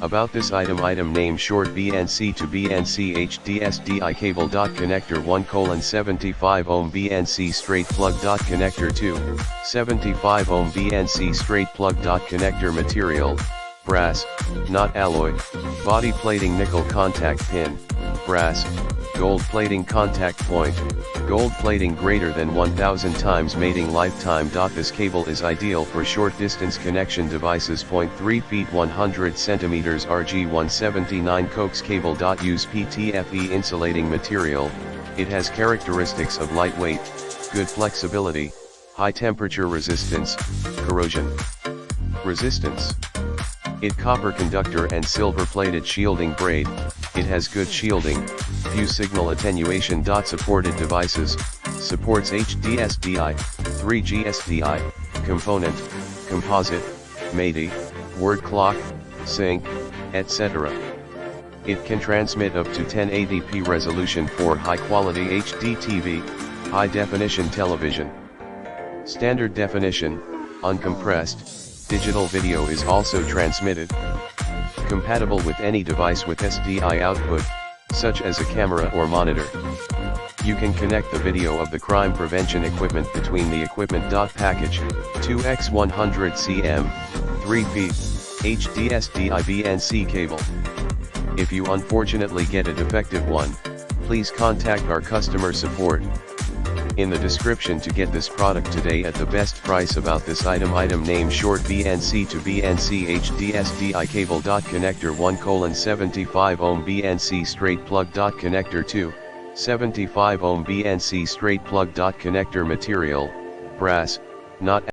About this item name short BNC to BNC HD SDI cable. Connector 1:75 ohm BNC straight plug. Connector 2, 75 ohm BNC straight plug. Connector material, brass, not alloy, body plating nickel contact pin, brass, gold plating contact point, gold plating greater than 1000 times mating lifetime. This cable is ideal for short distance connection devices. 0.3 feet 100 centimeters RG179 coax cable. Use PTFE insulating material. It has characteristics of lightweight, good flexibility, high temperature resistance, corrosion resistance. It copper conductor and silver plated shielding braid. It has good shielding, few signal attenuation. Supported devices, supports HD SDI, 3G SDI, component, composite, MADI, word clock, sync, etc. It can transmit up to 1080p resolution for high quality HD TV, high definition television. Standard definition, uncompressed, digital video is also transmitted. Compatible with any device with SDI output, such as a camera or monitor. You can connect the video of the crime prevention equipment between the equipment. Package, 2x100 cm, 3 feet, HD SDI BNC cable. If you unfortunately get a defective one, please contact our customer support in the description to get this product today at the best price. About this item name short BNC to BNC HD SDI cable. Connector 1:75 ohm BNC straight plug. Connector 2, 75 ohm BNC straight plug. Connector material, brass, not